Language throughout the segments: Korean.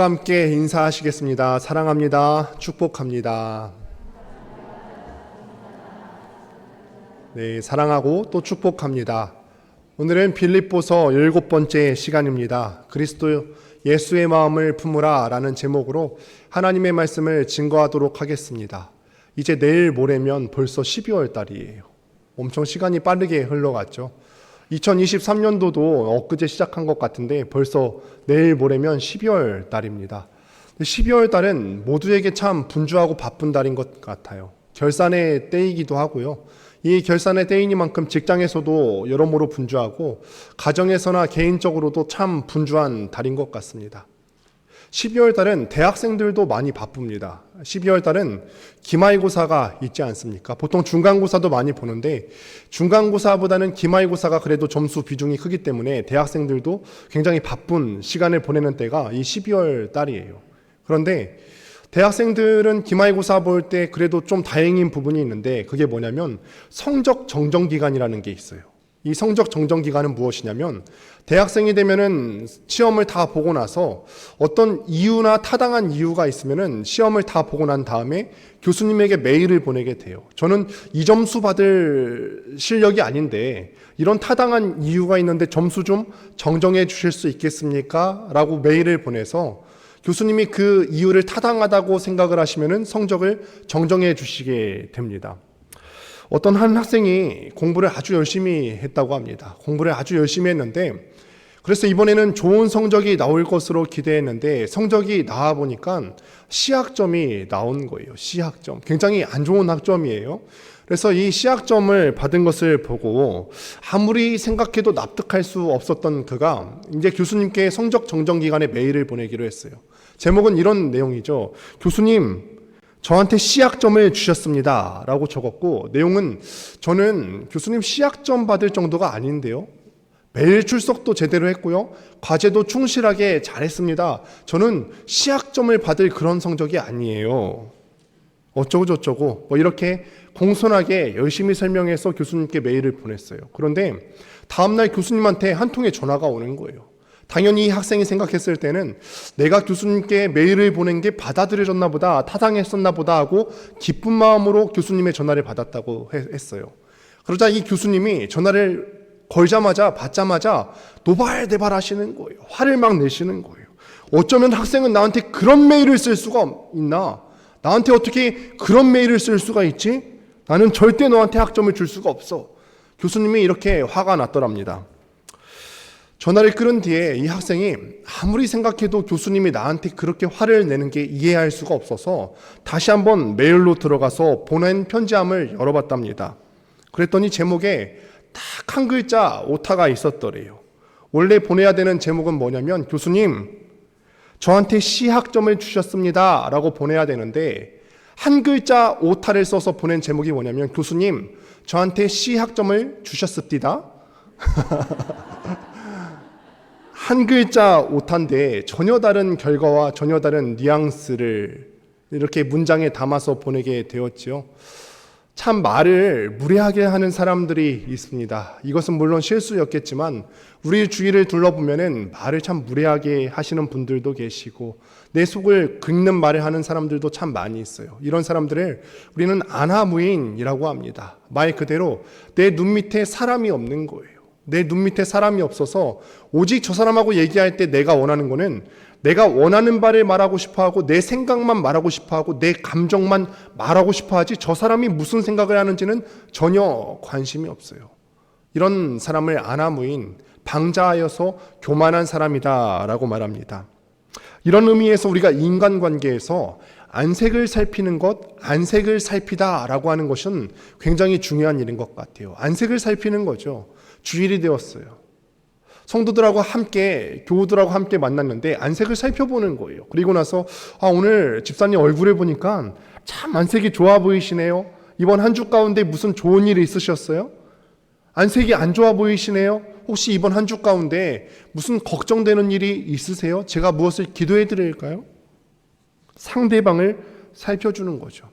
함께 인사하시겠습니다. 사랑합니다. 축복합니다. 네, 사랑하고 또 축복합니다. 오늘은 빌립보서 7번째 시간입니다. 그리스도 예수의 마음을 품으라 라는 제목으로 하나님의 말씀을 증거하도록 하겠습니다. 이제 내일 모레면 벌써 12월 달이에요. 엄청 시간이 빠르게 흘러갔죠. 2023년도도 엊그제 시작한 것 같은데 벌써 내일 모레면 12월 달입니다. 12월 달은 모두에게 참 분주하고 바쁜 달인 것 같아요. 결산의 때이기도 하고요. 이 결산의 때이니만큼 직장에서도 여러모로 분주하고 가정에서나 개인적으로도 참 분주한 달인 것 같습니다. 12월 달은 대학생들도 많이 바쁩니다. 12월 달은 기말고사가 있지 않습니까? 보통 중간고사도 많이 보는데 중간고사보다는 기말고사가 그래도 점수 비중이 크기 때문에 대학생들도 굉장히 바쁜 시간을 보내는 때가 이 12월 달이에요. 그런데 대학생들은 기말고사 볼 때 그래도 좀 다행인 부분이 있는데 그게 뭐냐면 성적 정정 기간이라는 게 있어요. 이 성적 정정 기간은 무엇이냐면 대학생이 되면은 시험을 다 보고 나서 어떤 이유나 타당한 이유가 있으면은 시험을 다 보고 난 다음에 교수님에게 메일을 보내게 돼요. 저는 이 점수 받을 실력이 아닌데 이런 타당한 이유가 있는데 점수 좀 정정해 주실 수 있겠습니까? 라고 메일을 보내서 교수님이 그 이유를 타당하다고 생각을 하시면은 성적을 정정해 주시게 됩니다. 어떤 한 학생이 공부를 아주 열심히 했다고 합니다. 공부를 아주 열심히 했는데 그래서 이번에는 좋은 성적이 나올 것으로 기대했는데 성적이 나와 보니까 C학점이 나온 거예요. C학점. 굉장히 안 좋은 학점이에요. 그래서 이 C학점을 받은 것을 보고 아무리 생각해도 납득할 수 없었던 그가 이제 교수님께 성적 정정 기간에 메일을 보내기로 했어요. 제목은 이런 내용이죠. 교수님, 저한테 C학점을 주셨습니다 라고 적었고 내용은 저는 교수님 C학점 받을 정도가 아닌데요. 매일 출석도 제대로 했고요. 과제도 충실하게 잘했습니다. 저는 C학점을 받을 그런 성적이 아니에요. 어쩌고 저쩌고 이렇게 공손하게 열심히 설명해서 교수님께 메일을 보냈어요. 그런데 다음날 교수님한테 한 통의 전화가 오는 거예요. 당연히 이 학생이 생각했을 때는 내가 교수님께 메일을 보낸 게 받아들여졌나 보다, 타당했었나 보다 하고 기쁜 마음으로 교수님의 전화를 받았다고 했어요. 그러자 이 교수님이 전화를 받자마자 노발대발 하시는 거예요. 화를 막 내시는 거예요. 어쩌면 학생은 나한테 그런 메일을 쓸 수가 있나? 나한테 어떻게 그런 메일을 쓸 수가 있지? 나는 절대 너한테 학점을 줄 수가 없어. 교수님이 이렇게 화가 났더랍니다. 전화를 끊은 뒤에 이 학생이 아무리 생각해도 교수님이 나한테 그렇게 화를 내는 게 이해할 수가 없어서 다시 한번 메일로 들어가서 보낸 편지함을 열어봤답니다. 그랬더니 제목에 딱 한 글자 오타가 있었더래요. 원래 보내야 되는 제목은 뭐냐면 교수님, 저한테 C학점을 주셨습니다 라고 보내야 되는데 한 글자 오타를 써서 보낸 제목이 뭐냐면 교수님, 저한테 C학점을 주셨습니다. 한 글자 오타인데 전혀 다른 결과와 전혀 다른 뉘앙스를 이렇게 문장에 담아서 보내게 되었지요. 참 말을 무례하게 하는 사람들이 있습니다. 이것은 물론 실수였겠지만 우리 주위를 둘러보면은 말을 참 무례하게 하시는 분들도 계시고 내 속을 긁는 말을 하는 사람들도 참 많이 있어요. 이런 사람들을 우리는 안하무인이라고 합니다. 말 그대로 내 눈 밑에 사람이 없는 거예요. 내 눈 밑에 사람이 없어서 오직 저 사람하고 얘기할 때 내가 원하는 거는 내가 원하는 바를 말하고 싶어하고 내 생각만 말하고 싶어하고 내 감정만 말하고 싶어하지 저 사람이 무슨 생각을 하는지는 전혀 관심이 없어요. 이런 사람을 안하무인, 방자하여서 교만한 사람이다 라고 말합니다. 이런 의미에서 우리가 인간관계에서 안색을 살피는 것, 안색을 살피다 라고 하는 것은 굉장히 중요한 일인 것 같아요. 안색을 살피는 거죠. 주일이 되었어요. 성도들하고 함께, 교우들하고 함께 만났는데 안색을 살펴보는 거예요. 그리고 나서 오늘 집사님 얼굴을 보니까 참 안색이 좋아 보이시네요. 이번 한 주 가운데 무슨 좋은 일이 있으셨어요? 안색이 안 좋아 보이시네요. 혹시 이번 한 주 가운데 무슨 걱정되는 일이 있으세요? 제가 무엇을 기도해 드릴까요? 상대방을 살펴주는 거죠.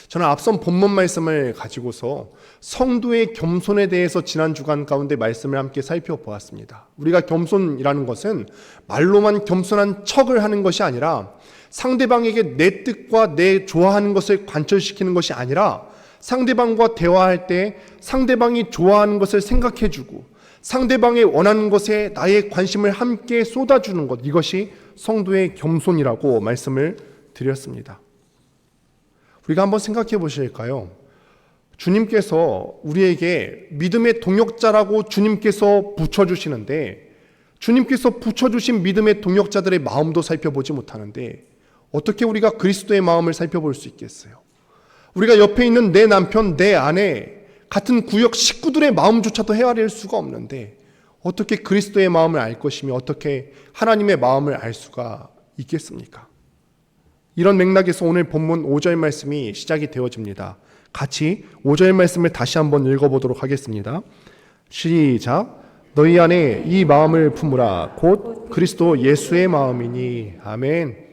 저는 앞선 본문 말씀을 가지고서 성도의 겸손에 대해서 지난 주간 가운데 말씀을 함께 살펴보았습니다. 우리가 겸손이라는 것은 말로만 겸손한 척을 하는 것이 아니라 상대방에게 내 뜻과 내 좋아하는 것을 관철시키는 것이 아니라 상대방과 대화할 때 상대방이 좋아하는 것을 생각해주고 상대방이 원하는 것에 나의 관심을 함께 쏟아주는 것, 이것이 성도의 겸손이라고 말씀을 드렸습니다. 우리가 한번 생각해 보실까요? 주님께서 우리에게 믿음의 동역자라고 주님께서 붙여주시는데 주님께서 붙여주신 믿음의 동역자들의 마음도 살펴보지 못하는데 어떻게 우리가 그리스도의 마음을 살펴볼 수 있겠어요? 우리가 옆에 있는 내 남편, 내 아내, 같은 구역 식구들의 마음조차도 헤아릴 수가 없는데 어떻게 그리스도의 마음을 알 것이며 어떻게 하나님의 마음을 알 수가 있겠습니까? 이런 맥락에서 오늘 본문 5절 말씀이 시작이 되어집니다. 같이 5절 말씀을 다시 한번 읽어보도록 하겠습니다. 시작. 너희 안에 이 마음을 품으라. 곧 그리스도 예수의 마음이니. 아멘.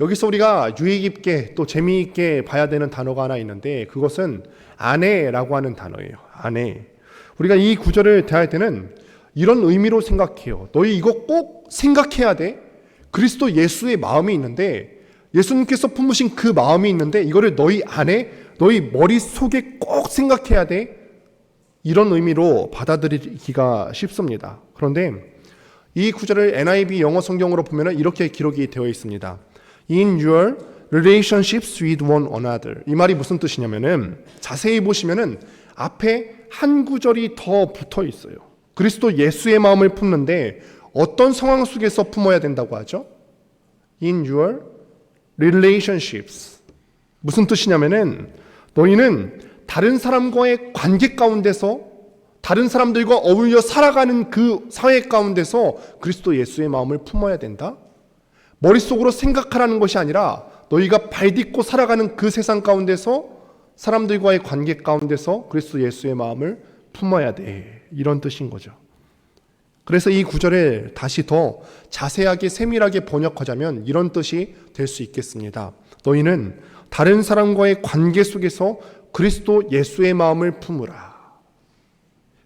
여기서 우리가 유익 깊게 또 재미있게 봐야 되는 단어가 하나 있는데 그것은 아내라고 하는 단어예요. 아내. 우리가 이 구절을 대할 때는 이런 의미로 생각해요. 너희 이거 꼭 생각해야 돼. 그리스도 예수의 마음이 있는데 예수님께서 품으신 그 마음이 있는데 이거를 너희 안에 너희 머릿속에 꼭 생각해야 돼. 이런 의미로 받아들이기가 쉽습니다. 그런데 이 구절을 NIV 영어 성경으로 보면 이렇게 기록이 되어 있습니다. In your relationships with one another. 이 말이 무슨 뜻이냐면은 자세히 보시면은 앞에 한 구절이 더 붙어 있어요. 그리스도 예수의 마음을 품는데 어떤 상황 속에서 품어야 된다고 하죠? In your relationships. 무슨 뜻이냐면은 너희는 다른 사람과의 관계 가운데서 다른 사람들과 어울려 살아가는 그 사회 가운데서 그리스도 예수의 마음을 품어야 된다. 머릿속으로 생각하라는 것이 아니라 너희가 발딛고 살아가는 그 세상 가운데서 사람들과의 관계 가운데서 그리스도 예수의 마음을 품어야 돼. 이런 뜻인 거죠. 그래서 이 구절을 다시 더 자세하게 세밀하게 번역하자면 이런 뜻이 될 수 있겠습니다. 너희는 다른 사람과의 관계 속에서 그리스도 예수의 마음을 품으라.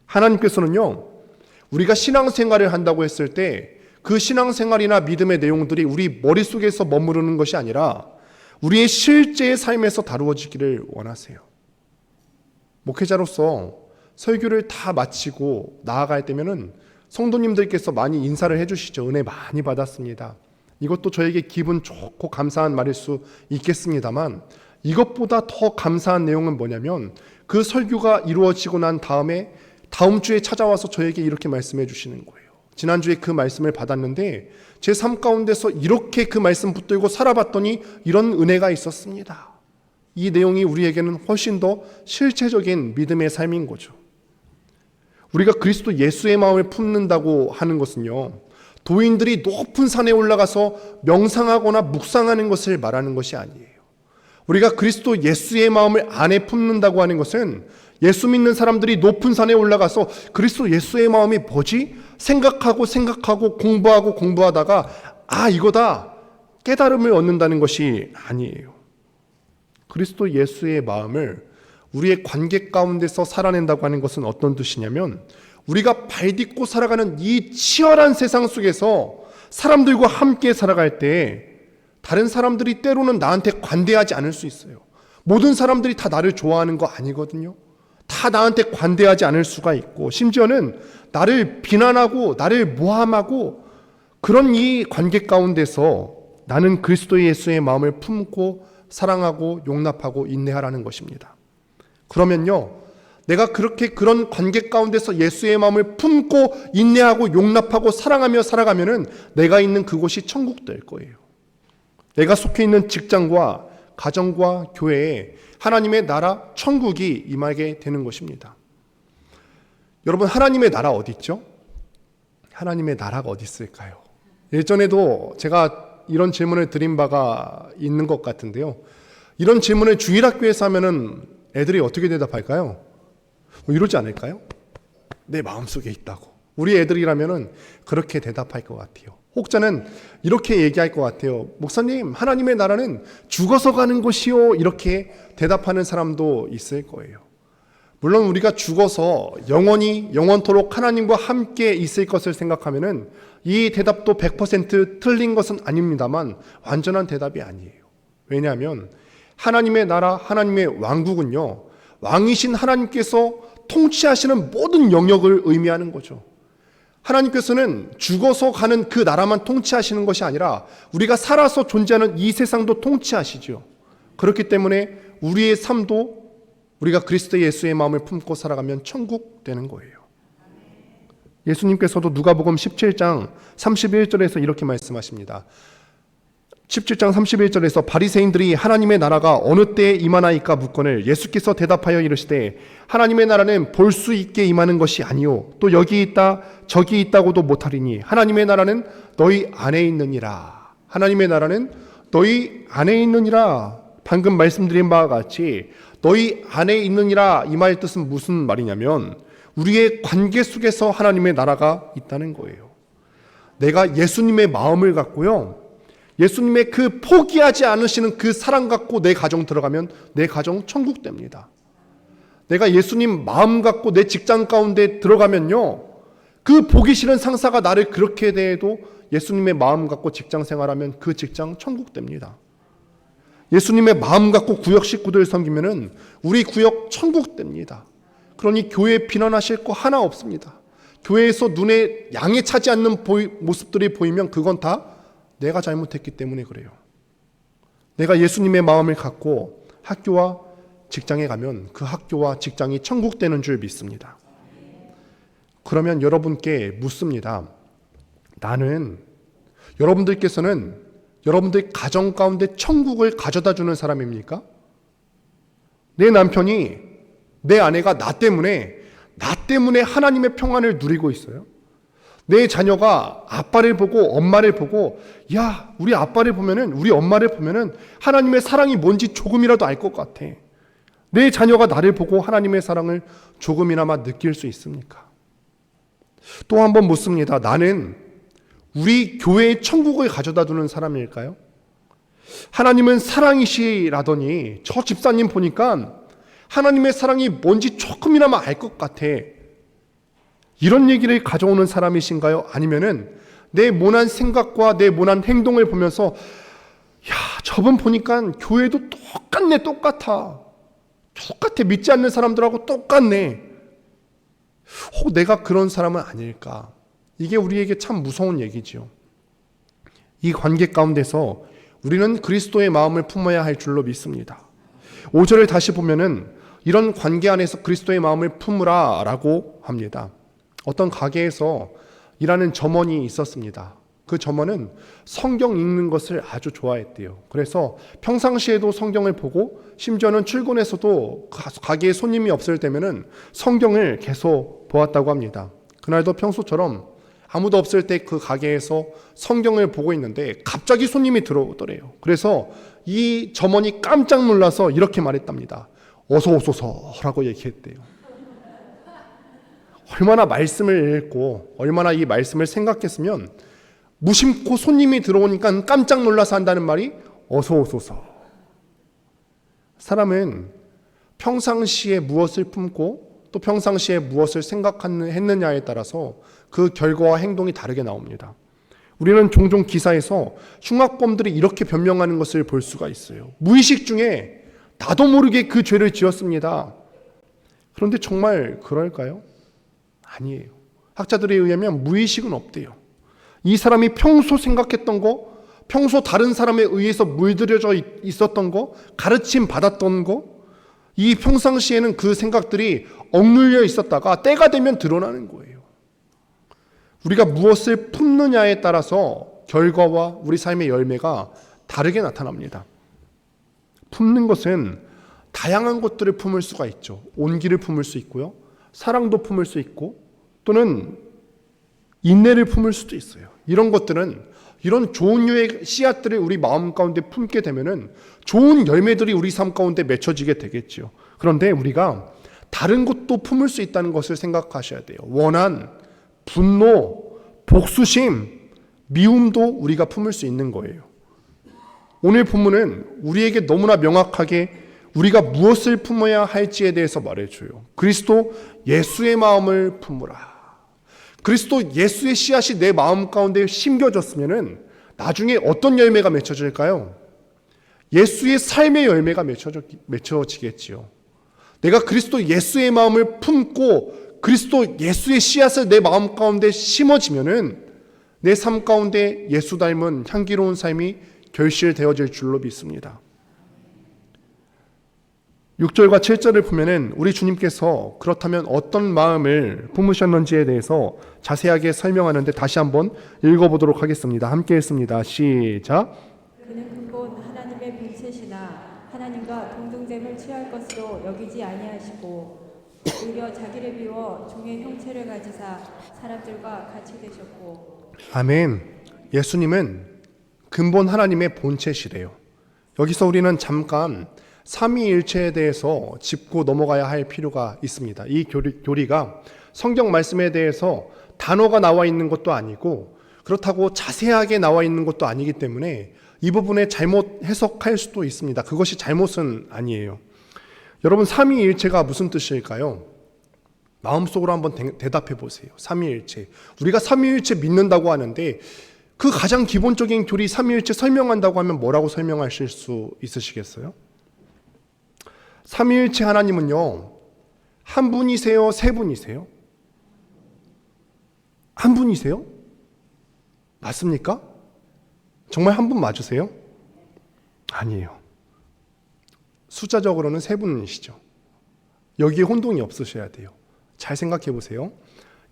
하나님께서는요, 우리가 신앙생활을 한다고 했을 때 그 신앙생활이나 믿음의 내용들이 우리 머릿속에서 머무르는 것이 아니라 우리의 실제의 삶에서 다루어지기를 원하세요. 목회자로서 설교를 다 마치고 나아갈 때면은 성도님들께서 많이 인사를 해주시죠. 은혜 많이 받았습니다. 이것도 저에게 기분 좋고 감사한 말일 수 있겠습니다만 이것보다 더 감사한 내용은 뭐냐면 그 설교가 이루어지고 난 다음에 다음 주에 찾아와서 저에게 이렇게 말씀해 주시는 거예요. 지난주에 그 말씀을 받았는데 제 삶 가운데서 이렇게 그 말씀 붙들고 살아봤더니 이런 은혜가 있었습니다. 이 내용이 우리에게는 훨씬 더 실체적인 믿음의 삶인 거죠. 우리가 그리스도 예수의 마음을 품는다고 하는 것은요, 도인들이 높은 산에 올라가서 명상하거나 묵상하는 것을 말하는 것이 아니에요. 우리가 그리스도 예수의 마음을 안에 품는다고 하는 것은 예수 믿는 사람들이 높은 산에 올라가서 그리스도 예수의 마음이 뭐지? 생각하고 공부하다가 이거다 깨달음을 얻는다는 것이 아니에요. 그리스도 예수의 마음을 우리의 관계 가운데서 살아낸다고 하는 것은 어떤 뜻이냐면 우리가 발딛고 살아가는 이 치열한 세상 속에서 사람들과 함께 살아갈 때 다른 사람들이 때로는 나한테 관대하지 않을 수 있어요. 모든 사람들이 다 나를 좋아하는 거 아니거든요. 다 나한테 관대하지 않을 수가 있고 심지어는 나를 비난하고 나를 모함하고 그런 이 관계 가운데서 나는 그리스도 예수의 마음을 품고 사랑하고 용납하고 인내하라는 것입니다. 그러면요, 내가 그렇게 그런 관계 가운데서 예수의 마음을 품고 인내하고 용납하고 사랑하며 살아가면은 내가 있는 그곳이 천국 될 거예요. 내가 속해 있는 직장과 가정과 교회에 하나님의 나라 천국이 임하게 되는 것입니다. 여러분, 하나님의 나라 어디 있죠? 하나님의 나라가 어디 있을까요? 예전에도 제가 이런 질문을 드린 바가 있는 것 같은데요. 이런 질문을 주일학교에서 하면은 애들이 어떻게 대답할까요? 이러지 않을까요? 내 마음속에 있다고. 우리 애들이라면은 그렇게 대답할 것 같아요. 혹자는 이렇게 얘기할 것 같아요. 목사님, 하나님의 나라는 죽어서 가는 곳이요. 이렇게 대답하는 사람도 있을 거예요. 물론 우리가 죽어서 영원토록 하나님과 함께 있을 것을 생각하면은 이 대답도 100% 틀린 것은 아닙니다만 완전한 대답이 아니에요. 왜냐하면 하나님의 나라, 하나님의 왕국은요, 왕이신 하나님께서 통치하시는 모든 영역을 의미하는 거죠. 하나님께서는 죽어서 가는 그 나라만 통치하시는 것이 아니라 우리가 살아서 존재하는 이 세상도 통치하시죠. 그렇기 때문에 우리의 삶도 우리가 그리스도 예수의 마음을 품고 살아가면 천국 되는 거예요. 예수님께서도 누가복음 17장 31절에서 이렇게 말씀하십니다. 17장 31절에서 바리새인들이 하나님의 나라가 어느 때에 임하나이까 묻거늘 예수께서 대답하여 이르시되 하나님의 나라는 볼 수 있게 임하는 것이 아니요 또 여기 있다 저기 있다고도 못하리니 하나님의 나라는 너희 안에 있느니라. 하나님의 나라는 너희 안에 있느니라. 방금 말씀드린 바와 같이 너희 안에 있느니라 이 말의 뜻은 무슨 말이냐면 우리의 관계 속에서 하나님의 나라가 있다는 거예요. 내가 예수님의 마음을 갖고요, 예수님의 그 포기하지 않으시는 그 사랑 갖고 내 가정 들어가면 내 가정 천국 됩니다. 내가 예수님 마음 갖고 내 직장 가운데 들어가면요, 그 보기 싫은 상사가 나를 그렇게 대해도 예수님의 마음 갖고 직장 생활하면 그 직장 천국 됩니다. 예수님의 마음 갖고 구역 식구들 섬기면은 우리 구역 천국 됩니다. 그러니 교회에 비난하실 거 하나 없습니다. 교회에서 눈에 양에 차지 않는 모습들이 보이면 그건 다 내가 잘못했기 때문에 그래요. 내가 예수님의 마음을 갖고 학교와 직장에 가면 그 학교와 직장이 천국 되는 줄 믿습니다. 그러면 여러분께 묻습니다. 여러분들께서는 여러분들 가정 가운데 천국을 가져다 주는 사람입니까? 내 남편이, 내 아내가 나 때문에 하나님의 평안을 누리고 있어요. 내 자녀가 아빠를 보고 엄마를 보고, 야, 우리 아빠를 보면은, 우리 엄마를 보면은 하나님의 사랑이 뭔지 조금이라도 알 것 같아. 내 자녀가 나를 보고 하나님의 사랑을 조금이나마 느낄 수 있습니까? 또 한 번 묻습니다. 나는 우리 교회의 천국을 가져다 두는 사람일까요? 하나님은 사랑이시라더니 저 집사님 보니까 하나님의 사랑이 뭔지 조금이나마 알 것 같아. 이런 얘기를 가져오는 사람이신가요? 아니면은 내 모난 생각과 내 모난 행동을 보면서 야, 저분 보니까 교회도 똑같아. 믿지 않는 사람들하고 똑같네. 혹 내가 그런 사람은 아닐까? 이게 우리에게 참 무서운 얘기지요. 이 관계 가운데서 우리는 그리스도의 마음을 품어야 할 줄로 믿습니다. 5절을 다시 보면은 이런 관계 안에서 그리스도의 마음을 품으라 라고 합니다. 어떤 가게에서 일하는 점원이 있었습니다. 그 점원은 성경 읽는 것을 아주 좋아했대요. 그래서 평상시에도 성경을 보고 심지어는 출근해서도 가게에 손님이 없을 때면은 성경을 계속 보았다고 합니다. 그날도 평소처럼 아무도 없을 때 그 가게에서 성경을 보고 있는데 갑자기 손님이 들어오더래요. 그래서 이 점원이 깜짝 놀라서 이렇게 말했답니다. 어서 오소서라고 얘기했대요. 얼마나 말씀을 읽고 얼마나 이 말씀을 생각했으면 무심코 손님이 들어오니까 깜짝 놀라서 한다는 말이 어서 오소서. 사람은 평상시에 무엇을 품고 또 평상시에 무엇을 생각했느냐에 따라서 그 결과와 행동이 다르게 나옵니다. 우리는 종종 기사에서 흉악범들이 이렇게 변명하는 것을 볼 수가 있어요. 무의식 중에 나도 모르게 그 죄를 지었습니다. 그런데 정말 그럴까요? 아니에요. 학자들에 의하면 무의식은 없대요. 이 사람이 평소 생각했던 거, 평소 다른 사람에 의해서 물들여져 있었던 거, 가르침 받았던 거, 이 평상시에는 그 생각들이 억눌려 있었다가 때가 되면 드러나는 거예요. 우리가 무엇을 품느냐에 따라서 결과와 우리 삶의 열매가 다르게 나타납니다. 품는 것은 다양한 것들을 품을 수가 있죠. 온기를 품을 수 있고요. 사랑도 품을 수 있고 또는 인내를 품을 수도 있어요. 이런 것들은 이런 좋은 류의 씨앗들을 우리 마음 가운데 품게 되면은 좋은 열매들이 우리 삶 가운데 맺혀지게 되겠죠. 그런데 우리가 다른 것도 품을 수 있다는 것을 생각하셔야 돼요. 원한, 분노, 복수심, 미움도 우리가 품을 수 있는 거예요. 오늘 본문은 우리에게 너무나 명확하게 우리가 무엇을 품어야 할지에 대해서 말해줘요. 그리스도 예수의 마음을 품으라. 그리스도 예수의 씨앗이 내 마음 가운데 심겨졌으면은 나중에 어떤 열매가 맺혀질까요? 예수의 삶의 열매가 맺혀지겠지요. 내가 그리스도 예수의 마음을 품고 그리스도 예수의 씨앗을 내 마음 가운데 심어지면은 내 삶 가운데 예수 닮은 향기로운 삶이 결실되어질 줄로 믿습니다. 6절과 7절을 보면은 우리 주님께서 그렇다면 어떤 마음을 품으셨는지에 대해서 자세하게 설명하는데 다시 한번 읽어보도록 하겠습니다. 함께 읽습니다. 시작. 그는 근본 하나님의 본체시나 하나님과 동등됨을 취할 것으로 여기지 아니하시고 오히려 자기를 비워 종의 형체를 가지사 사람들과 같이 되셨고. 아멘. 예수님은 근본 하나님의 본체시래요. 여기서 우리는 잠깐 삼위일체에 대해서 짚고 넘어가야 할 필요가 있습니다. 이 교리가 성경 말씀에 대해서 단어가 나와 있는 것도 아니고 그렇다고 자세하게 나와 있는 것도 아니기 때문에 이 부분에 잘못 해석할 수도 있습니다. 그것이 잘못은 아니에요. 여러분, 삼위일체가 무슨 뜻일까요? 마음속으로 한번 대답해 보세요. 삼위일체. 우리가 삼위일체 믿는다고 하는데 그 가장 기본적인 교리 삼위일체 설명한다고 하면 뭐라고 설명하실 수 있으시겠어요? 삼위일체 하나님은요, 한 분이세요? 세 분이세요? 한 분이세요? 맞습니까? 정말 한 분 맞으세요? 아니에요. 숫자적으로는 세 분이시죠. 여기에 혼동이 없으셔야 돼요. 잘 생각해 보세요.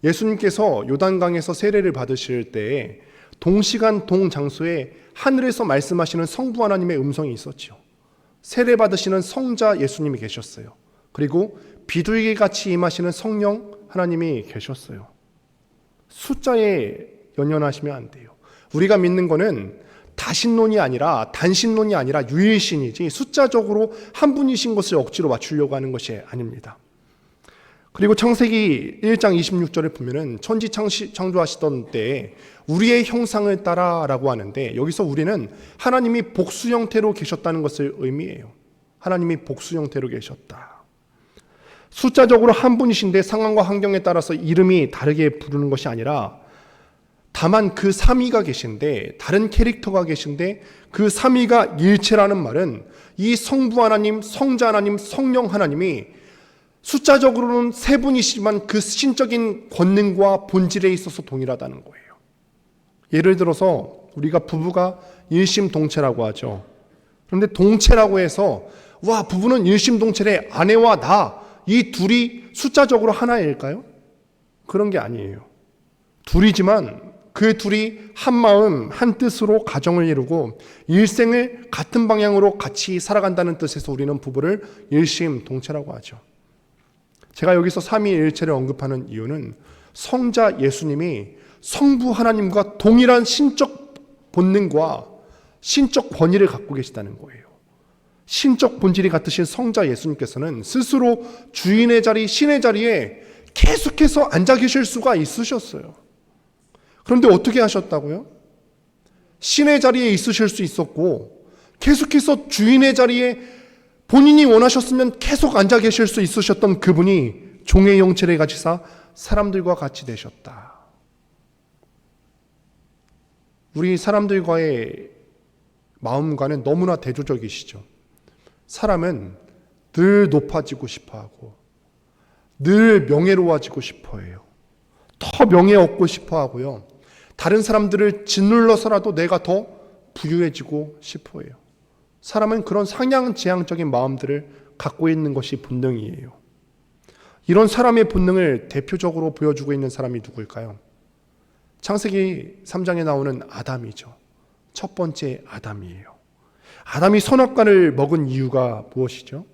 예수님께서 요단강에서 세례를 받으실 때에 동시간 동장소에 하늘에서 말씀하시는 성부 하나님의 음성이 있었죠. 세례 받으시는 성자 예수님이 계셨어요. 그리고 비둘기같이 임하시는 성령 하나님이 계셨어요. 숫자에 연연하시면 안 돼요. 우리가 믿는 거는 다신론이 아니라 단신론이 아니라 유일신이지 숫자적으로 한 분이신 것을 억지로 맞추려고 하는 것이 아닙니다. 그리고 창세기 1장 26절을 보면은 천지 창조하시던 때에 우리의 형상을 따라라고 하는데 여기서 우리는 하나님이 복수 형태로 계셨다는 것을 의미해요. 하나님이 복수 형태로 계셨다. 숫자적으로 한 분이신데 상황과 환경에 따라서 이름이 다르게 부르는 것이 아니라 다만 그 삼위가 계신데 다른 캐릭터가 계신데 그 삼위가 일체라는 말은 이 성부 하나님, 성자 하나님, 성령 하나님이 숫자적으로는 세 분이시지만 그 신적인 권능과 본질에 있어서 동일하다는 거예요. 예를 들어서 우리가 부부가 일심동체라고 하죠. 그런데 동체라고 해서 와, 부부는 일심동체래, 아내와 나 이 둘이 숫자적으로 하나일까요? 그런 게 아니에요. 둘이지만 그 둘이 한 마음 한 뜻으로 가정을 이루고 일생을 같은 방향으로 같이 살아간다는 뜻에서 우리는 부부를 일심동체라고 하죠. 제가 여기서 삼위일체를 언급하는 이유는 성자 예수님이 성부 하나님과 동일한 신적 본능과 신적 권위를 갖고 계시다는 거예요. 신적 본질이 같으신 성자 예수님께서는 스스로 주인의 자리, 신의 자리에 계속해서 앉아 계실 수가 있으셨어요. 그런데 어떻게 하셨다고요? 신의 자리에 있으실 수 있었고 계속해서 주인의 자리에 본인이 원하셨으면 계속 앉아 계실 수 있으셨던 그분이 종의 형체를 가지사 사람들과 같이 되셨다. 우리 사람들과의 마음과는 너무나 대조적이시죠. 사람은 늘 높아지고 싶어하고 늘 명예로워지고 싶어해요. 더 명예 얻고 싶어하고요. 다른 사람들을 짓눌러서라도 내가 더 부유해지고 싶어해요. 사람은 그런 상향지향적인 마음들을 갖고 있는 것이 본능이에요. 이런 사람의 본능을 대표적으로 보여주고 있는 사람이 누구일까요? 창세기 3장에 나오는 아담이죠. 첫 번째 아담이에요. 아담이 선악과를 먹은 이유가 무엇이죠?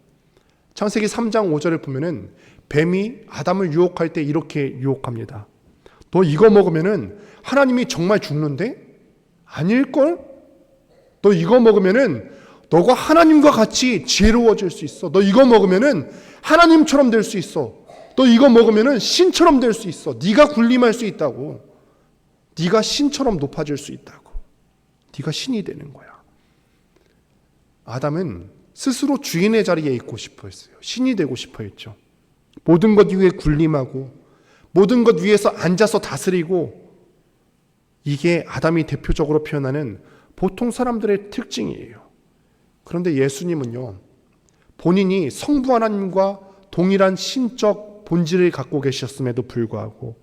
창세기 3장 5절을 보면은 뱀이 아담을 유혹할 때 이렇게 유혹합니다. 너 이거 먹으면은 하나님이 정말 죽는데? 아닐걸? 너 이거 먹으면은 너가 하나님과 같이 지혜로워질 수 있어. 너 이거 먹으면은 하나님처럼 될 수 있어. 너 이거 먹으면은 신처럼 될 수 있어. 네가 군림할 수 있다고. 네가 신처럼 높아질 수 있다고. 네가 신이 되는 거야. 아담은 스스로 주인의 자리에 있고 싶어 했어요. 신이 되고 싶어 했죠. 모든 것 위에 군림하고 모든 것 위에서 앉아서 다스리고, 이게 아담이 대표적으로 표현하는 보통 사람들의 특징이에요. 그런데 예수님은요, 본인이 성부 하나님과 동일한 신적 본질을 갖고 계셨음에도 불구하고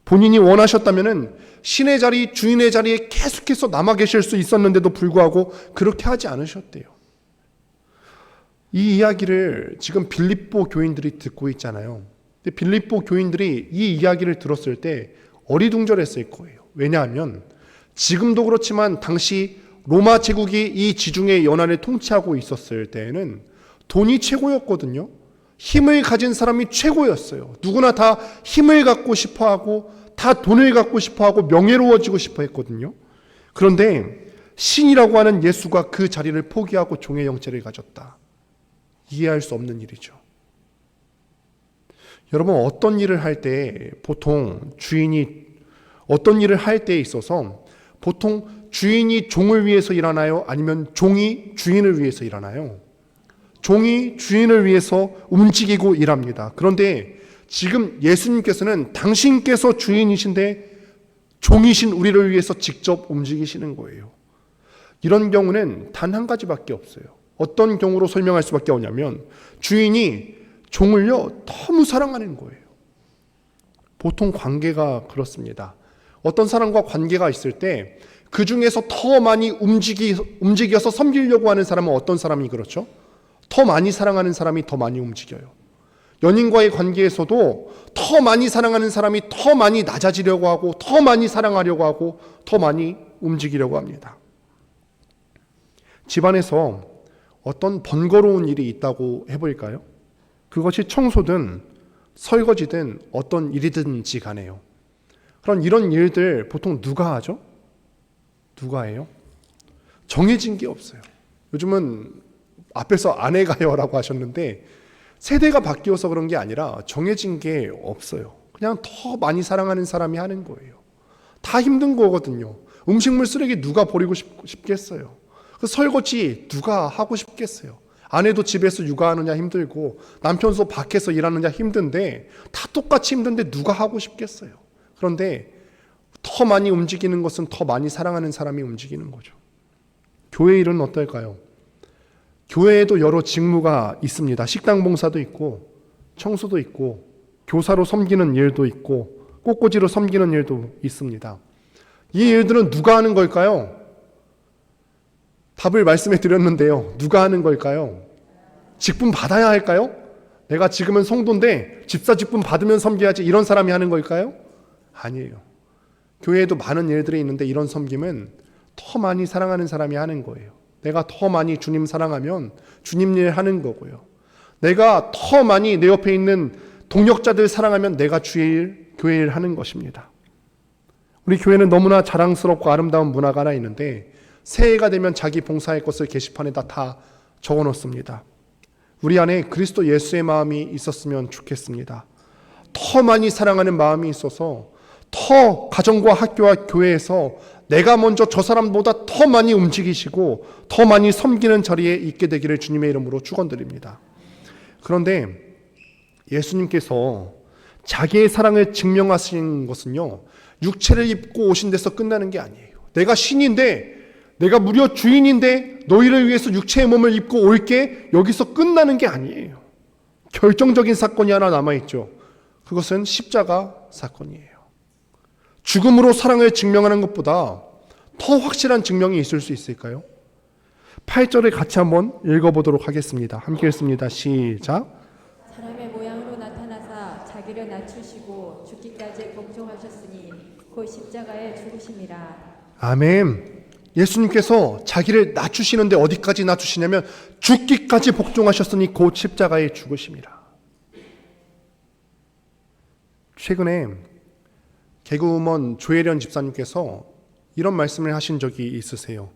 본인이 원하셨다면 신의 자리, 주인의 자리에 계속해서 남아 계실 수 있었는데도 불구하고 그렇게 하지 않으셨대요. 이 이야기를 지금 빌립보 교인들이 듣고 있잖아요. 근데 빌립보 교인들이 이 이야기를 들었을 때 어리둥절했을 거예요. 왜냐하면 지금도 그렇지만 당시 로마 제국이 이 지중해 연안을 통치하고 있었을 때에는 돈이 최고였거든요. 힘을 가진 사람이 최고였어요. 누구나 다 힘을 갖고 싶어하고 다 돈을 갖고 싶어하고 명예로워지고 싶어 했거든요. 그런데 신이라고 하는 예수가 그 자리를 포기하고 종의 형체를 가졌다. 이해할 수 없는 일이죠. 여러분, 어떤 일을 할 때 보통 어떤 일을 할 때에 있어서 보통 주인이 종을 위해서 일하나요? 아니면 종이 주인을 위해서 일하나요? 종이 주인을 위해서 움직이고 일합니다. 그런데 지금 예수님께서는 당신께서 주인이신데 종이신 우리를 위해서 직접 움직이시는 거예요. 이런 경우는 단 한 가지밖에 없어요. 어떤 경우로 설명할 수밖에 없냐면 주인이 종을요 너무 사랑하는 거예요. 보통 관계가 그렇습니다. 어떤 사람과 관계가 있을 때 그 중에서 더 많이 움직여서 섬기려고 하는 사람은 어떤 사람이 그렇죠? 더 많이 사랑하는 사람이 더 많이 움직여요. 연인과의 관계에서도 더 많이 사랑하는 사람이 더 많이 낮아지려고 하고 더 많이 사랑하려고 하고 더 많이 움직이려고 합니다. 집안에서 어떤 번거로운 일이 있다고 해볼까요? 그것이 청소든 설거지든 어떤 일이든지 간에요. 그런 이런 일들 보통 누가 하죠? 누가 해요? 정해진 게 없어요. 요즘은 앞에서 아내가 해요라고 하셨는데 세대가 바뀌어서 그런 게 아니라 정해진 게 없어요. 그냥 더 많이 사랑하는 사람이 하는 거예요. 다 힘든 거거든요. 음식물 쓰레기 누가 버리고 싶겠어요? 그 설거지 누가 하고 싶겠어요? 아내도 집에서 육아하느냐 힘들고 남편도 밖에서 일하느냐 힘든데 다 똑같이 힘든데 누가 하고 싶겠어요? 그런데 더 많이 움직이는 것은 더 많이 사랑하는 사람이 움직이는 거죠. 교회 일은 어떨까요? 교회에도 여러 직무가 있습니다. 식당 봉사도 있고 청소도 있고 교사로 섬기는 일도 있고 꽃꽂이로 섬기는 일도 있습니다. 이 일들은 누가 하는 걸까요? 답을 말씀해 드렸는데요. 누가 하는 걸까요? 직분 받아야 할까요? 내가 지금은 성도인데 집사 직분 받으면 섬겨야지, 이런 사람이 하는 걸까요? 아니에요. 교회에도 많은 일들이 있는데 이런 섬김은 더 많이 사랑하는 사람이 하는 거예요. 내가 더 많이 주님 사랑하면 주님 일 하는 거고요. 내가 더 많이 내 옆에 있는 동역자들 사랑하면 내가 주의 일, 교회 일 하는 것입니다. 우리 교회는 너무나 자랑스럽고 아름다운 문화가 하나 있는데 새해가 되면 자기 봉사할 것을 게시판에다 다 적어놓습니다. 우리 안에 그리스도 예수의 마음이 있었으면 좋겠습니다. 더 많이 사랑하는 마음이 있어서 더 가정과 학교와 교회에서 내가 먼저 저 사람보다 더 많이 움직이시고 더 많이 섬기는 자리에 있게 되기를 주님의 이름으로 축원드립니다. 그런데 예수님께서 자기의 사랑을 증명하신 것은요, 육체를 입고 오신 데서 끝나는 게 아니에요. 내가 신인데, 내가 무려 주인인데 너희를 위해서 육체의 몸을 입고 올게, 여기서 끝나는 게 아니에요. 결정적인 사건이 하나 남아있죠. 그것은 십자가 사건이에요. 죽음으로 사랑을 증명하는 것보다 더 확실한 증명이 있을 수 있을까요? 8절을 같이 한번 읽어보도록 하겠습니다. 함께 읽습니다. 시작. 사람의 모양으로 나타나사 자기를 낮추시고 죽기까지 복종하셨으니 곧 십자가에 죽으심이라. 아멘. 예수님께서 자기를 낮추시는데 어디까지 낮추시냐면 죽기까지 복종하셨으니 곧 십자가에 죽으심이라. 최근에 개그우먼 조혜련 집사님께서 이런 말씀을 하신 적이 있으세요.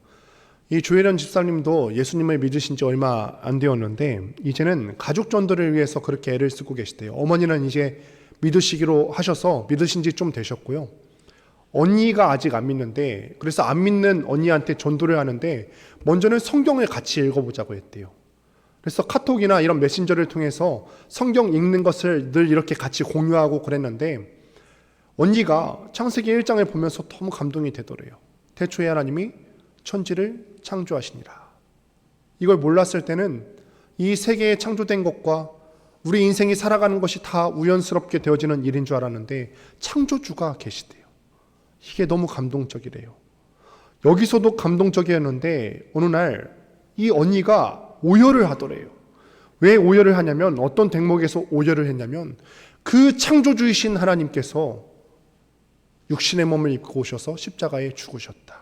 이 조혜련 집사님도 예수님을 믿으신 지 얼마 안 되었는데 이제는 가족 전도를 위해서 그렇게 애를 쓰고 계시대요. 어머니는 이제 믿으시기로 하셔서 믿으신 지 좀 되셨고요. 언니가 아직 안 믿는데, 그래서 안 믿는 언니한테 전도를 하는데 먼저는 성경을 같이 읽어보자고 했대요. 그래서 카톡이나 이런 메신저를 통해서 성경 읽는 것을 늘 이렇게 같이 공유하고 그랬는데, 언니가 창세기 1장을 보면서 너무 감동이 되더래요. 태초에 하나님이 천지를 창조하시니라. 이걸 몰랐을 때는 이 세계에 창조된 것과 우리 인생이 살아가는 것이 다 우연스럽게 되어지는 일인 줄 알았는데 창조주가 계시대요. 이게 너무 감동적이래요. 여기서도 감동적이었는데 어느 날 이 언니가 오열을 하더래요. 왜 오열을 하냐면, 어떤 대목에서 오열을 했냐면, 그 창조주이신 하나님께서 육신의 몸을 입고 오셔서 십자가에 죽으셨다.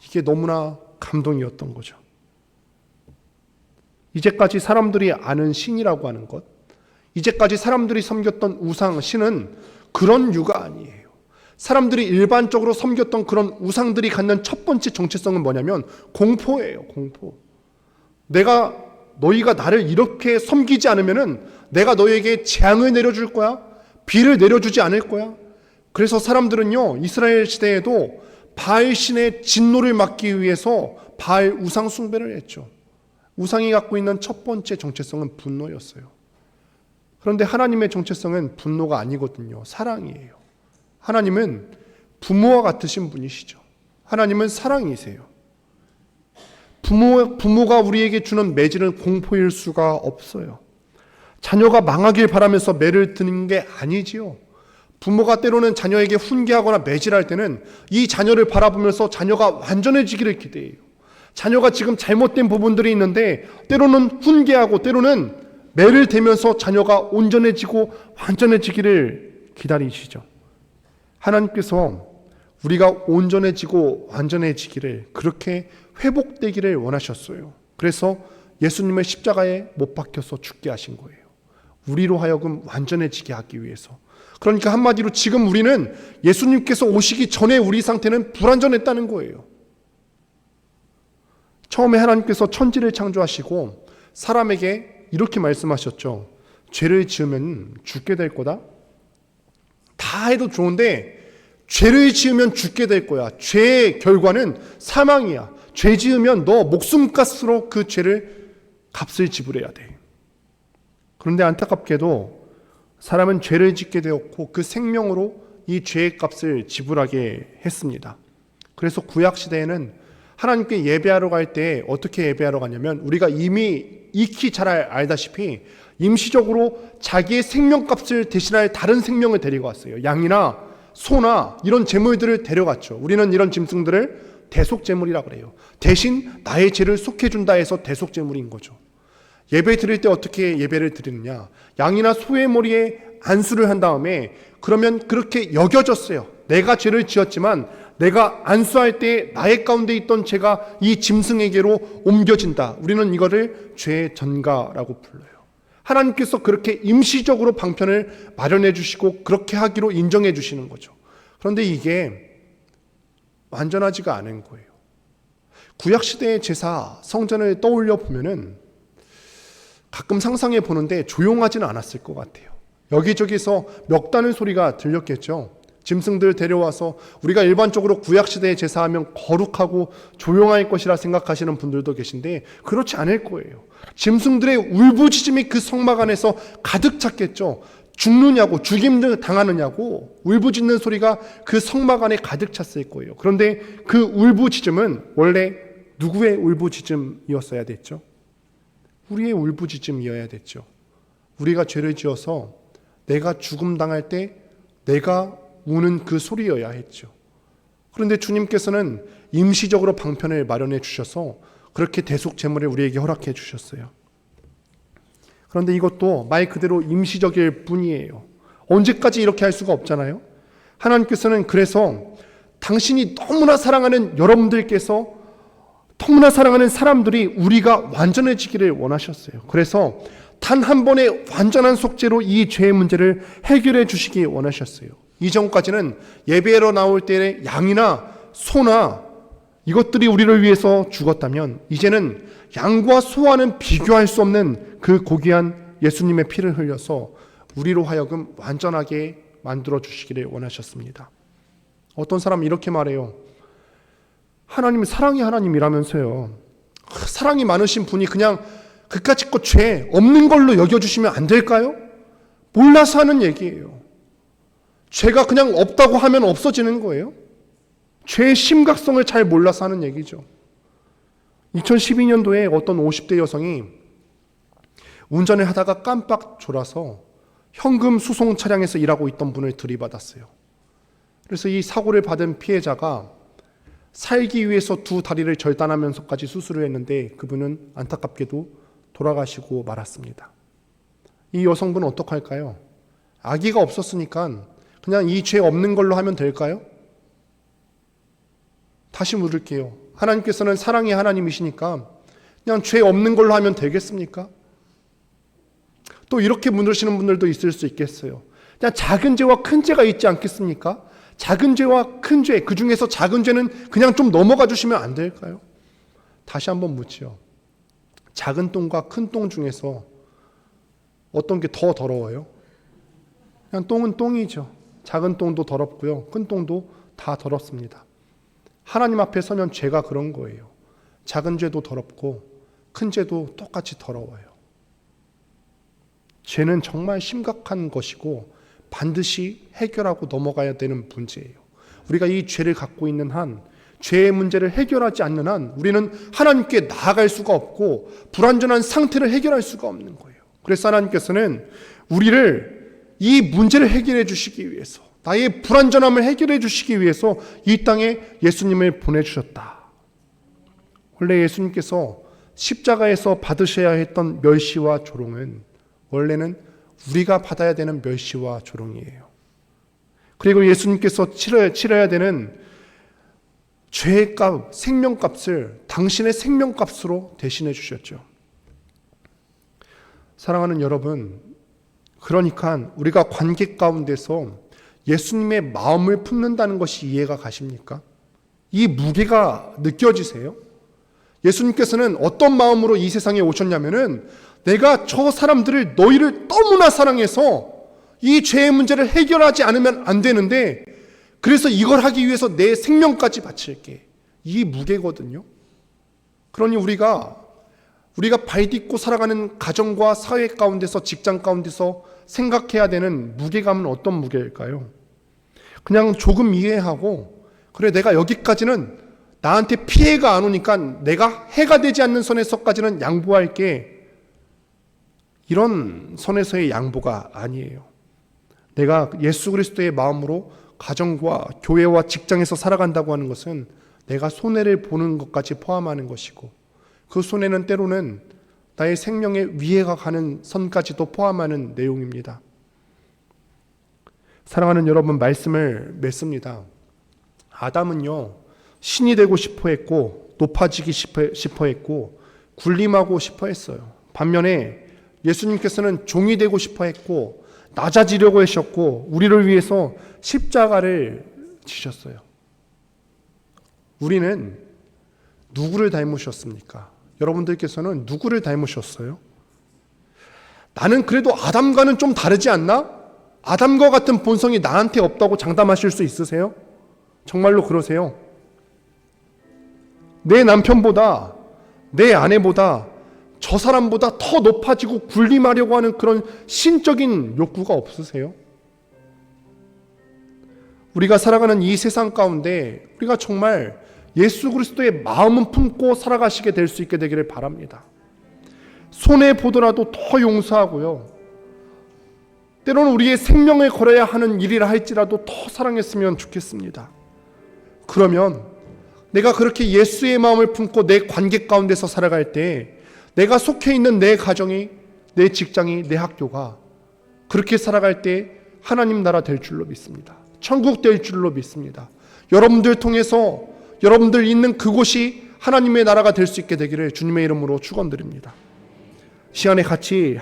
이게 너무나 감동이었던 거죠. 이제까지 사람들이 아는 신이라고 하는 것, 이제까지 사람들이 섬겼던 우상, 신은 그런 유가 아니에요. 사람들이 일반적으로 섬겼던 그런 우상들이 갖는 첫 번째 정체성은 뭐냐면 공포예요. 공포. 너희가 나를 이렇게 섬기지 않으면은 내가 너희에게 재앙을 내려줄 거야. 비를 내려주지 않을 거야. 그래서 사람들은요, 이스라엘 시대에도 바알 신의 진노를 막기 위해서 바알 우상 숭배를 했죠. 우상이 갖고 있는 첫 번째 정체성은 분노였어요. 그런데 하나님의 정체성은 분노가 아니거든요. 사랑이에요. 하나님은 부모와 같으신 분이시죠. 하나님은 사랑이세요. 부모가 우리에게 주는 매질은 공포일 수가 없어요. 자녀가 망하길 바라면서 매를 드는 게 아니지요. 부모가 때로는 자녀에게 훈계하거나 매질할 때는 이 자녀를 바라보면서 자녀가 완전해지기를 기대해요. 자녀가 지금 잘못된 부분들이 있는데 때로는 훈계하고 때로는 매를 대면서 자녀가 온전해지고 완전해지기를 기다리시죠. 하나님께서 우리가 온전해지고 완전해지기를, 그렇게 회복되기를 원하셨어요. 그래서 예수님을 십자가에 못 박혀서 죽게 하신 거예요. 우리로 하여금 완전해지게 하기 위해서. 그러니까 한마디로 지금 우리는 예수님께서 오시기 전에 우리 상태는 불완전했다는 거예요. 처음에 하나님께서 천지를 창조하시고 사람에게 이렇게 말씀하셨죠. 죄를 지으면 죽게 될 거다. 다 해도 좋은데 죄를 지으면 죽게 될 거야. 죄의 결과는 사망이야. 죄 지으면 너 목숨값으로 그 죄를 값을 지불해야 돼. 그런데 안타깝게도 사람은 죄를 짓게 되었고 그 생명으로 이 죄의 값을 지불하게 했습니다. 그래서 구약시대에는 하나님께 예배하러 갈 때 어떻게 예배하러 가냐면, 우리가 이미 익히 잘 알다시피 임시적으로 자기의 생명값을 대신할 다른 생명을 데리고 왔어요. 양이나 소나 이런 제물들을 데려갔죠. 우리는 이런 짐승들을 대속제물이라고 그래요. 대신 나의 죄를 속해준다 해서 대속제물인 거죠. 예배 드릴 때 어떻게 예배를 드리느냐, 양이나 소의 머리에 안수를 한 다음에, 그러면 그렇게 여겨졌어요. 내가 죄를 지었지만 내가 안수할 때 나의 가운데 있던 죄가 이 짐승에게로 옮겨진다. 우리는 이거를 죄의 전가라고 불러요. 하나님께서 그렇게 임시적으로 방편을 마련해 주시고 그렇게 하기로 인정해 주시는 거죠. 그런데 이게 완전하지가 않은 거예요. 구약시대의 제사, 성전을 떠올려 보면은 가끔 상상해 보는데 조용하지는 않았을 것 같아요. 여기저기서 멱다는 소리가 들렸겠죠. 짐승들 데려와서, 우리가 일반적으로 구약시대에 제사하면 거룩하고 조용할 것이라 생각하시는 분들도 계신데 그렇지 않을 거예요. 짐승들의 울부짖음이 그 성막 안에서 가득 찼겠죠. 죽느냐고, 죽임 당하느냐고 울부짖는 소리가 그 성막 안에 가득 찼을 거예요. 그런데 그 울부짖음은 원래 누구의 울부짖음이었어야 됐죠? 우리의 울부짖음이어야 됐죠. 우리가 죄를 지어서 내가 죽음 당할 때 내가 우는 그 소리여야 했죠. 그런데 주님께서는 임시적으로 방편을 마련해 주셔서 그렇게 대속 제물을 우리에게 허락해 주셨어요. 그런데 이것도 말 그대로 임시적일 뿐이에요. 언제까지 이렇게 할 수가 없잖아요. 하나님께서는 그래서 당신이 너무나 사랑하는 여러분들께서, 너무나 사랑하는 사람들이 우리가 완전해지기를 원하셨어요. 그래서 단 한 번의 완전한 속죄로 이 죄의 문제를 해결해 주시기 원하셨어요. 이전까지는 예배로 나올 때 양이나 소나 이것들이 우리를 위해서 죽었다면, 이제는 양과 소와는 비교할 수 없는 그 고귀한 예수님의 피를 흘려서 우리로 하여금 완전하게 만들어 주시기를 원하셨습니다. 어떤 사람은 이렇게 말해요. 하나님은 사랑의 하나님이라면서요. 사랑이 많으신 분이 그냥 그까짓 죄 없는 걸로 여겨주시면 안 될까요? 몰라서 하는 얘기예요. 죄가 그냥 없다고 하면 없어지는 거예요. 죄의 심각성을 잘 몰라서 하는 얘기죠. 2012년도에 어떤 50대 여성이 운전을 하다가 깜빡 졸아서 현금 수송 차량에서 일하고 있던 분을 들이받았어요. 그래서 이 사고를 받은 피해자가 살기 위해서 두 다리를 절단하면서까지 수술을 했는데 그분은 안타깝게도 돌아가시고 말았습니다. 이 여성분은 어떡할까요? 아기가 없었으니까 그냥 이 죄 없는 걸로 하면 될까요? 다시 물을게요. 하나님께서는 사랑의 하나님이시니까 그냥 죄 없는 걸로 하면 되겠습니까? 또 이렇게 물으시는 분들도 있을 수 있겠어요. 그냥 작은 죄와 큰 죄가 있지 않겠습니까? 작은 죄와 큰 죄, 그 중에서 작은 죄는 그냥 좀 넘어가 주시면 안 될까요? 다시 한번 묻지요. 작은 똥과 큰 똥 중에서 어떤 게 더 더러워요? 그냥 똥은 똥이죠. 작은 똥도 더럽고요. 큰 똥도 다 더럽습니다. 하나님 앞에 서면 죄가 그런 거예요. 작은 죄도 더럽고 큰 죄도 똑같이 더러워요. 죄는 정말 심각한 것이고 반드시 해결하고 넘어가야 되는 문제예요. 우리가 이 죄를 갖고 있는 한, 죄의 문제를 해결하지 않는 한 우리는 하나님께 나아갈 수가 없고 불완전한 상태를 해결할 수가 없는 거예요. 그래서 하나님께서는 우리를 이 문제를 해결해 주시기 위해서, 나의 불완전함을 해결해 주시기 위해서 이 땅에 예수님을 보내주셨다. 원래 예수님께서 십자가에서 받으셔야 했던 멸시와 조롱은 원래는 우리가 받아야 되는 멸시와 조롱이에요. 그리고 예수님께서 치러야 되는 죄의 값, 생명값을 당신의 생명값으로 대신해 주셨죠. 사랑하는 여러분, 그러니까 우리가 관계 가운데서 예수님의 마음을 품는다는 것이 이해가 가십니까? 이 무게가 느껴지세요? 예수님께서는 어떤 마음으로 이 세상에 오셨냐면은 내가 저 사람들을, 너희를 너무나 사랑해서 이 죄의 문제를 해결하지 않으면 안 되는데 그래서 이걸 하기 위해서 내 생명까지 바칠게. 이 무게거든요. 그러니 우리가 발딛고 살아가는 가정과 사회 가운데서, 직장 가운데서 생각해야 되는 무게감은 어떤 무게일까요? 그냥 조금 이해하고, 그래 내가 여기까지는 나한테 피해가 안 오니까 내가 해가 되지 않는 선에서까지는 양보할게. 이런 선에서의 양보가 아니에요. 내가 예수 그리스도의 마음으로 가정과 교회와 직장에서 살아간다고 하는 것은 내가 손해를 보는 것까지 포함하는 것이고, 그 손해는 때로는 나의 생명의 위해가 가는 선까지도 포함하는 내용입니다. 사랑하는 여러분, 말씀을 맺습니다. 아담은요, 신이 되고 싶어 했고 높아지기 싶어 했고 군림하고 싶어 했어요. 반면에 예수님께서는 종이 되고 싶어 했고 낮아지려고 하셨고 우리를 위해서 십자가를 지셨어요. 우리는 누구를 닮으셨습니까? 여러분들께서는 누구를 닮으셨어요? 나는 그래도 아담과는 좀 다르지 않나? 아담과 같은 본성이 나한테 없다고 장담하실 수 있으세요? 정말로 그러세요? 내 남편보다, 내 아내보다, 저 사람보다 더 높아지고 군림하려고 하는 그런 신적인 욕구가 없으세요? 우리가 살아가는 이 세상 가운데 우리가 정말 예수 그리스도의 마음은 품고 살아가시게 될 수 있게 되기를 바랍니다. 손해보더라도 더 용서하고요. 때로는 우리의 생명을 걸어야 하는 일이라 할지라도 더 사랑했으면 좋겠습니다. 그러면 내가 그렇게 예수의 마음을 품고 내 관계 가운데서 살아갈 때 내가 속해 있는 내 가정이, 내 직장이, 내 학교가 그렇게 살아갈 때 하나님 나라 될 줄로 믿습니다. 천국 될 줄로 믿습니다. 여러분들 통해서 여러분들 있는 그곳이 하나님의 나라가 될 수 있게 되기를 주님의 이름으로 축원드립니다. 시간에 같이